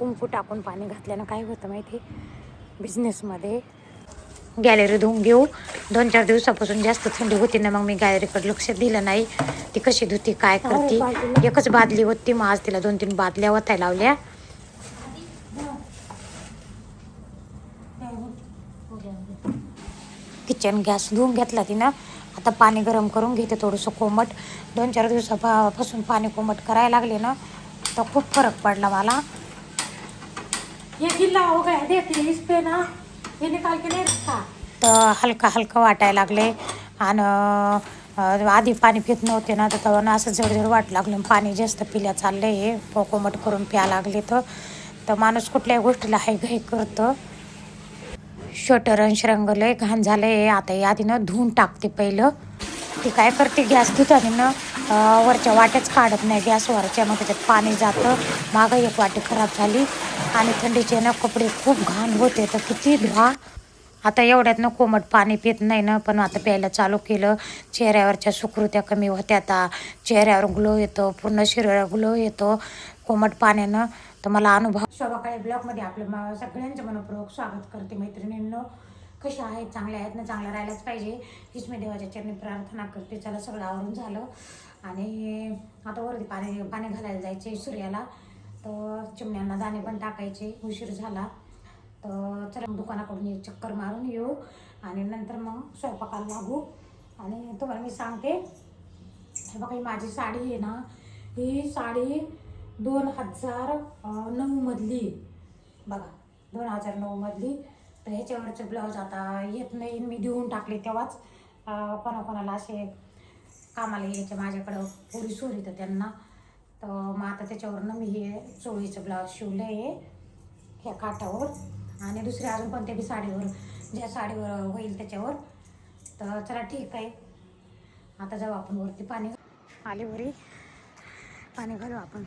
कुंकू टाकून पाणी घातल्यानं काय होतं माहिती, बिझनेसमध्ये गॅलरी धुवून घेऊ. 2-4 दिवसापासून जास्त थंडी होती ना, मग मी गॅलरीकडे लक्ष दिलं नाही. ती कशी धुती काय करते. एकच बादली होती, मग आज तिला 2-3 बादल्या ओतायला लावल्या. किचन गॅस धुवून घेतला तिनं. आता पाणी गरम करून घेते थोडंसं कोमट. 2-4 दिवसापासून पाणी कोमट करायला लागले ना, तर खूप फरक पडला मला. ये गिल्ला हो गया देते इस पे ना, ये निकाल के नहीं रखा. तर हलका हलका वाटायला लागले. आणि आधी पाणी पित नव्हते ना, तर तेव्हा असं जडजड वाट लागलं. पाणी जास्त पिल्या चाललं हे कोमट करून प्या लागले. तर माणूस कुठल्याही गोष्टीला हायघाई करतं. शटर रंग लय घाण झालंय. आता हे आधी ना धुवून टाकते पहिलं. ती काय करते, गॅस धुताना ना वरच्या वाट्याच काढत नाही गॅसवरच्या, मग त्याच्यात पाणी जातं. मागं एक वाटी खराब झाली. आणि थंडीचे ना कपडे खूप घाण होते, तर किती धुवा. आता एवढ्यात ना कोमट पाणी पित नाही ना, पण आता प्यायला चालू केलं. चेहऱ्यावरच्या सुकृत्या कमी होत्या. आता चेहऱ्यावर ग्लो येतो, पूर्ण शरीरावर ग्लो येतो कोमट पाण्यानं. तर मला अनुभव. शोभाकाळी ब्लॉगमध्ये आपलं सगळ्यांचं मनपूर्वक स्वागत करते. मैत्रिणींनो, कशा आहेत? चांगल्या आहेत ना? चांगल्या राहायलाच पाहिजे हीच मी देवाच्या चरणी प्रार्थना करते. चला, सगळं आवरून झालं आणि आता वरती पाणी घालायला जायचे सूर्याला. तर चिमण्यांना दाणे पण टाकायचे, उशीर झाला. तर चला दुकानाकडून एक चक्कर मारून येऊ आणि नंतर मग स्वयंपाकाला लागू. आणि तुम्हाला मी सांगते, हे बघा, ही माझी साडी आहे ना, ही साडी 2009 मधली बघा, 2009 मधली. तर ह्याच्यावरचं ब्लाऊज आता येत नाही, मी देऊन टाकले तेव्हाच. कोणाकोणाला असे कामाला यायचे माझ्याकडं पोरी सोरी, तर त्यांना. तर मग आता त्याच्यावरनं मी हे चोळीचं ब्लाऊज शिवलं आहे ह्या काठावर. आणि दुसऱ्या अजून कोणत्या बी साडीवर, ज्या साडीवर होईल त्याच्यावर. तर चला ठीक आहे, आता जाऊ आपण वरती. पाणी आले वरी, पाणी घालू आपण.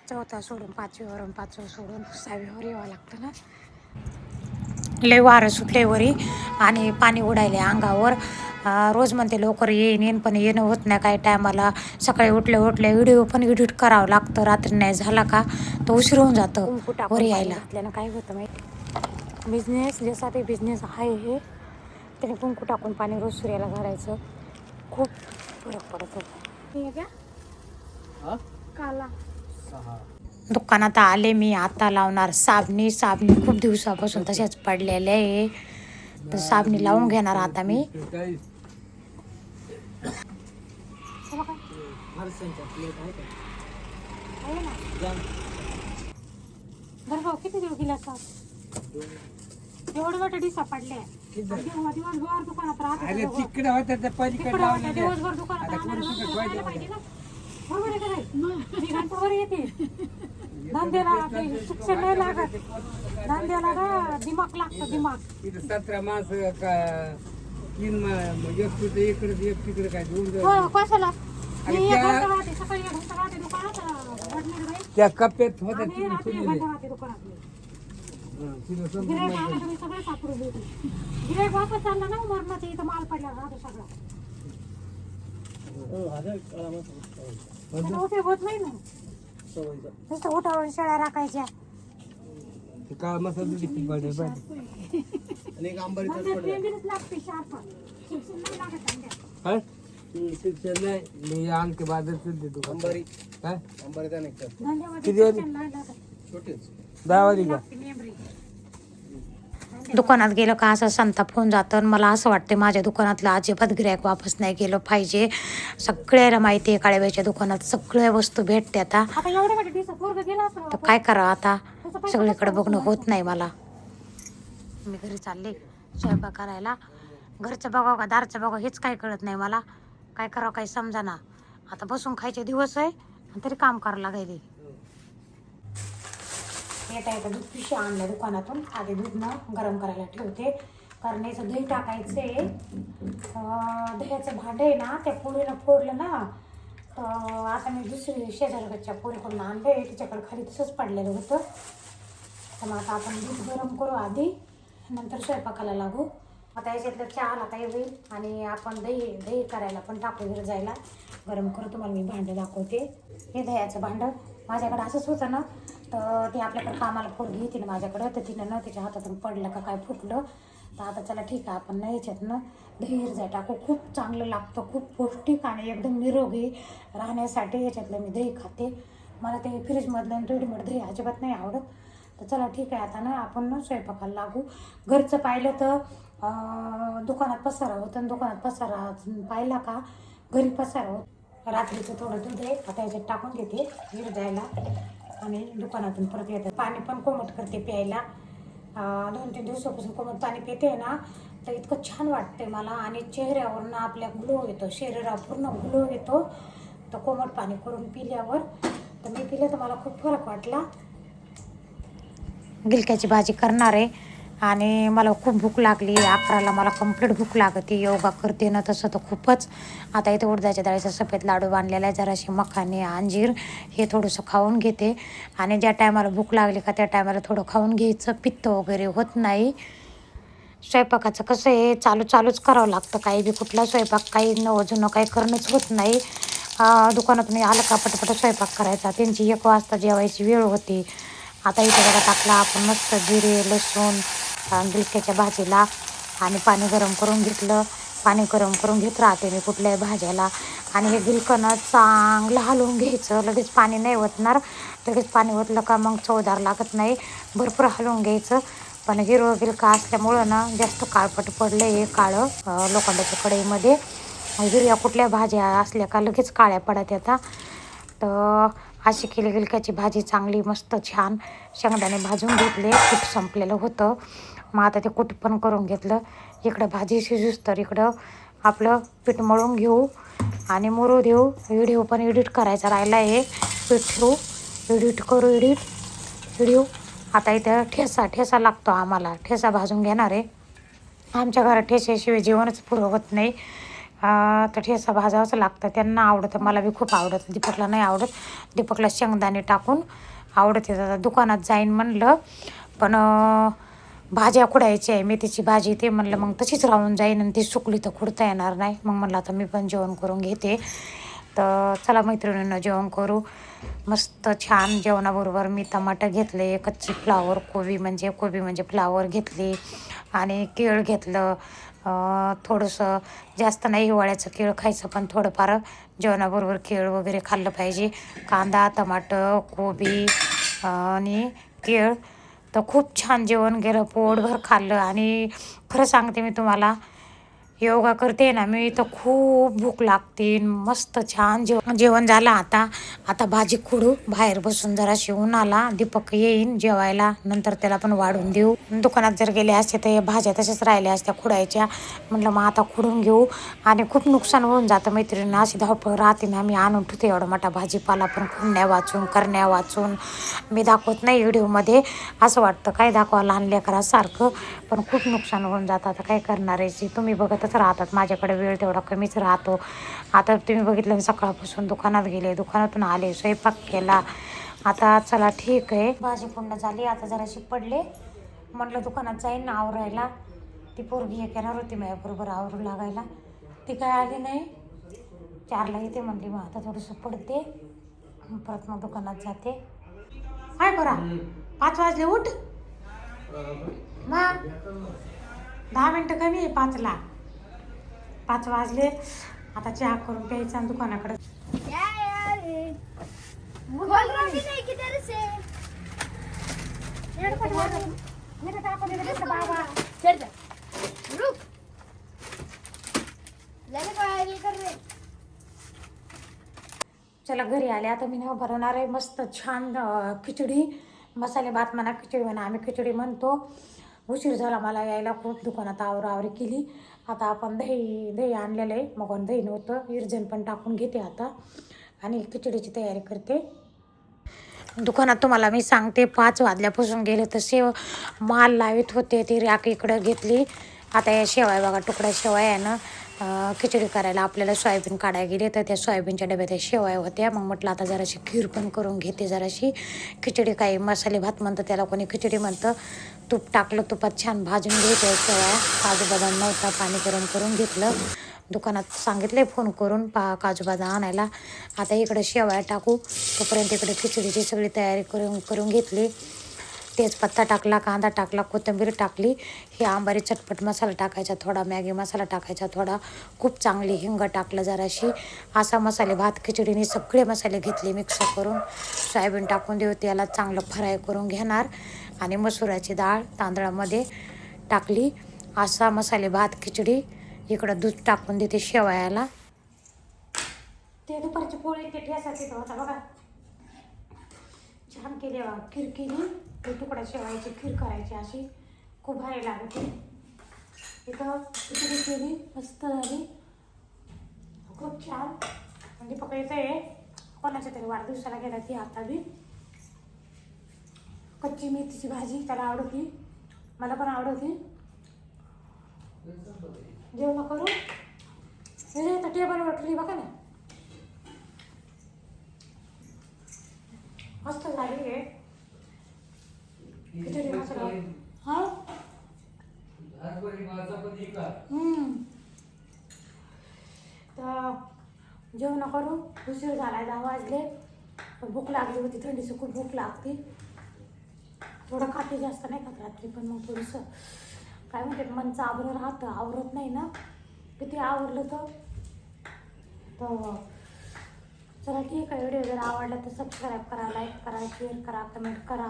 4था सोडून 5वीवरून, 5वं सोडून 6वीवर यावं लागतं ना. लय वारं सुटले वरी आणि पाणी उडायले अंगावर. रोज म्हणते लवकर येईन, पण येणं होत नाही काही टायमाला. सकाळी उठले व्हिडिओ पण एडिट करावं लागतं. रात्री नाही झाला का तो उशीर होऊन जातं वरी यायला. घातल्यानं काय होतं माहिती, बिझनेस जसा ते बिझनेस आहे हे, त्याने कुंकू टाकून पाणी रोज सूर्याला घालायचं. खूप फरक पडतो. काला दुकानात आले मी, आता लावणार साबणी. खूप दिवसापासून तशाच पडलेल्या आहे, तर साबणी लावून घेणार आता मी. किती देऊ गेला साब, एवढं मोठं डिसा पडले. दिवसभर दुकानात राहते, दिवसभर दुकानात राहणार पाहिजे ना. बरोबर आहे का नाही? घंटावर येते धंद्याला, शिक्षण नाही लागत धंद्याला ना, दिमाग लागतं, दिमाग. 17 मास 3 इकडे एक तिकडे काय दोन कशाला सकाळी 1 घंटा राहते दुकानात, त्या कप्प्यात होत्या दुकानात सगळं सापडून देते. गिऱ्हाईक वापस चालला ना, मरणाचं इथं माल पडला राहतो सगळा. उपयोग होत नाही ना, नुसतं उठावून शेळ्या राखायच्या. शिक्षण नाही आणखी बाजार चलते तू अंबारी काय दुकानात गेलं का असं संताप होऊन जातं. मला असं वाटतं माझ्या दुकानातलं अजिबात गिऱ्हाईक वापस नाही गेलं पाहिजे. सगळ्याला माहिती आहे काळेबाईच्या दुकानात सगळ्या वस्तू भेटते. आता तर काय करावं, आता सगळीकडे बघणं होत नाही मला. मी घरी चालले स्वयंपाक करायला. घरचं बघावं का दारचं बघावं हेच काही कळत नाही मला. काय करावं काही समजाना. आता बसून खायचे दिवस आहे तरी काम करावं लागायले. येता येतं दूध पिशव्या आणल्या दुकानातून. आधी दूध ना गरम करायला ठेवते, कारण याचं दही टाकायचं आहे. दह्याचं भांडं आहे ना, त्या पोळीनं फोडलं ना. तर आता मी दुसरी शेजारच्या पोळीकडून आणलं आहे, तिच्याकडे खाली तसंच पडलेलं होतं. तर मग आता आपण दूध गरम करू आधी, नंतर स्वयंपाकाला लागू. आता याच्यातलं चहाला काही होईल आणि आपण दही करायला पण टाकू जायला. गरम करू, तुम्हाला मी भांडं दाखवते. हे दह्याचं भांडं माझ्याकडे असंच होतं ना, तर ती आपल्याकडे कामाला पोरगी येते ना माझ्याकडं, तर तिनं ना तिच्या हातातून पडलं का काय फुटलं. तर आता चला ठीक आहे, आपण ना ह्याच्यातनं दही इरजा टाकू. खूप चांगलं लागतं, खूप पौष्टिक आणि एकदम निरोगी राहण्यासाठी याच्यातलं मी दही खाते. मला ते फ्रीजमधलं आणि रेडीमेड दही अजिबात नाही आवडत. तर चला ठीक आहे, आता ना आपण ना स्वयंपाकाला लागू. घरचं पाहिलं तर दुकानात पसारा होतं आणि दुकानात पसारा पाहिला का घरी पसारा होत. रात्रीचं थोडं दूध आहे, आता याच्यात टाकून देते इरजायला आणि दुकानातून परत येतं. पाणी पण कोमट करते प्यायला. 2-3 दिवसापासून कोमट पाणी पिते ना, तर इतकं छान वाटते मला आणि चेहऱ्यावरनं आपल्या ग्लो येतो, शरीरावर पूर्ण ग्लो येतो. तर कोमट पाणी करून पिल्यावर तर मी पिलं तर मला खूप फरक वाटला. गिलक्याची भाजी करणार आहे आणि मला खूप भूक लागली. 11ला मला कंप्लीट भूक लागते. योगा करते ना तसं तर खूपच. आता इथे उडदाच्या डाळीचा सफेद लाडू बांधलेला आहे, जराशी मखाने अंजीर हे थोडंसं खाऊन घेते. आणि ज्या टायमाला भूक लागली का त्या टायमाला थोडं खाऊन घ्यायचं, पित्त वगैरे होत नाही. स्वयंपाकाचं कसं आहे, चालूच करावं लागतं. काही बी कुठला स्वयंपाक काही न जुनं काही करणंच होत नाही. दुकानातून आलं का पटपट स्वयंपाक करायचा, त्यांची 1 वाजता जेवायची वेळ होती. आता इथे बघा टाकला आपण मस्त जिरे लसूण गिलक्याच्या भाजीला आणि पाणी गरम करून घेतलं. पाणी गरम करून घेत राहते मी कुठल्याही भाज्याला. आणि हे गिलकं चांगलं हलवून घ्यायचं, लगेच पाणी नाही ओतणार. लगेच पाणी ओतलं का मग चवदार लागत नाही. भरपूर हलवून घ्यायचं. पण हिरवं गिलका असल्यामुळं ना जास्त काळपट पडलं हे काळं लोखंडाच्या कढईमध्ये. हिरव्या कुठल्या भाज्या असल्या का लगेच काळ्या पडत येतात. तर अशी केली गिलक्याची भाजी चांगली मस्त छान. शेंगदाणे भाजून घेतले, कूट संपलेलं होतं. मग आता ते कूट पण करून घेतलं. इकडं भाजी शिजूस तर इकडं आपलं पीठ मळून घेऊ आणि मुरू देऊ. व्हिडिओ पण एडिट करायचा राहिला आहे, पीठ ठेवू, एडिट करू व्हिडिओ. आता इथं ठेसा लागतो आम्हाला, ठेसा भाजून घेणार आहे. आमच्या घरात ठेच्याशिवाय जेवणच पुरं होत नाही. तर ठेचा भाजावंच लागतं. त्यांना आवडतं, मला बी खूप आवडतं. दीपकला नाही आवडत. दीपकला शेंगदाणे टाकून आवडते. आता दुकानात जाईन म्हणलं, पण भाज्या खुडायची आहे, मेथीची भाजी. ते म्हणलं मग तशीच राहून जाईन आणि ती सुकली तर खुडता येणार नाही. मग म्हणलं आता मी पण जेवण करून घेते. तर चला मैत्रिणींना जेवण करू. मस्त छान जेवणाबरोबर मी टमाटर घेतले, कच्ची कोबी म्हणजे फ्लावर घेतली आणि केळ घेतलं. थोडंसं जास्त नाही हिवाळ्याचं केळ खायचं, पण थोडंफार जेवणाबरोबर केळ वगैरे खाल्लं पाहिजे. कांदा टमाटर कोबी आणि केळ. तर खूप छान जेवण गेलं, पोटभर खाल्लं. आणि खरं सांगते मी तुम्हाला, योगा करते ना मी तर खूप भूक लागते. मस्त छान जेवण झालं. आता भाजी खुडू, बाहेर बसून जरा उन्हाला. दीपक येईन जेवायला, नंतर त्याला पण वाढून देऊ. दुकानात जर गेले असते तर भाज्या तशाच राहिल्या असत्या खुडायच्या. म्हटलं मग आता खुडून घेऊ. आणि खूप नुकसान होऊन जातं मैत्रिणींना, अशी धावपळ राहते ना. मी आणून ठेवते एवढा मोठा भाजीपाला, पण खुडण्या वाचून करण्या वाचून मी दाखवत नाही व्हिडिओमध्ये. असं वाटतं काय दाखवा लहान लेकरासारखं, पण खूप नुकसान होऊन जातं. आता काय करणार आहे, तुम्ही बघतच राहतात. माझ्याकडे वेळ तेवढा कमीच राहतो. आता तुम्ही बघितलं सकाळपासून दुकानात गेले, दुकानातून आले, स्वयंपाक केला. आता चला ठीक आहे, भाजी पूर्ण झाली. आता जराशी पडले, म्हटलं दुकानात जाईन ना आवरायला. ती पोरगी एक येणार होती माझ्याबरोबर आवरू लागायला, ती काय आली नाही. 4ला येते म्हणली. मग आता थोडंसं पडते, परत मग दुकानात जाते. काय करा 5 वाजले उठ. मग 10 मिनटं कमी आहे 5ला. 5 वाजले. आता चहा करून प्यायचा आणि दुकानाकडे. चला घरी आले. आता मी बनवणार आहे मस्त छान खिचडी. मसाले भात म्हणा, खिचडी म्हणा, आम्ही खिचडी म्हणतो. उशीर झाला मला यायला खूप, दुकानात आवरावरी केली. आता आपण दही आणलेलं आहे. मग दही नव्हतं, विरजण पण टाकून घेते आता आणि खिचडीची तयारी करते. दुकानात तुम्हाला मी सांगते 5 वाजल्यापासून गेले तर माल लावित होते. ती रॅक इकडं घेतली. आता या शेवाय बघा, तुकड्या शेवाय आहे ना. खिचडी करायला आपल्याला सोयाबीन काढायला गेले तर त्या सोयाबीनच्या डब्यात त्या शेवाया होत्या. मग म्हटलं आता जराशी खीर पण करून घेते. जराशी खिचडी, काही मसाले भात म्हणतं त्याला, कोणी खिचडी म्हणतं. तूप टाकलं, तुपात छान भाजून घ्यायचं शेवाया. काजू बदाम नव्हता, पाणी गरम करून घेतलं. दुकानात सांगितले फोन करून काजू बदाम आणायला. आता इकडे शेवया टाकू, तोपर्यंत इकडे खिचडीची सगळी तयारी करून घेतली. तेजपत्ता टाकला, कांदा टाकला, कोथिंबीर टाकली. हे आंबारी चटपट मसाला टाकायचा थोडा, मॅगी मसाला टाकायचा थोडा, खूप चांगली हिंग टाकलं जराशी. असा मसाले भात खिचडीने सगळे मसाले घेतले मिक्स करून. सोयाबीन टाकून देऊ, त्याला चांगलं फ्राय करून घेणार आणि मसुराची डाळ तांदळामध्ये टाकली. असा मसाले भात खिचडी. इकडं दूध टाकून देते शेवयाला. ते दुपारची पोळी ते ठेसा तिथं होता बघा, छान केली खीर केली. ते तुकडा शेवायची खीर करायची अशी, खूप भारी लागते. इथं खिचडी केली, मस्त झाली, खूप छान. म्हणजे पकायचं आहे कोणाच्या तरी वाढदिवसाला गेला ती आता बी. कच्ची मेथीची भाजी त्याला आवडती, मला पण आवडती. जेवण करू हे तर टेबलवर ठेवली बघा ना, मस्त झाली आहे खिचडी मसाला. हा तर जेवण करू, उशीर झाला 10 वाजले. भूक लागली होती, थंडीची खूप भूक लागते. थोडं खाते, जास्त नाही खात रात्री, पण मग थोडंसं काय म्हणते मनचं आवरं राहतं, आवरत नाही ना. किती आवरलं तर चला ठीक आहे. व्हिडिओ जर आवडला तर सबस्क्राईब करा, लाईक करा, शेअर करा, कमेंट करा.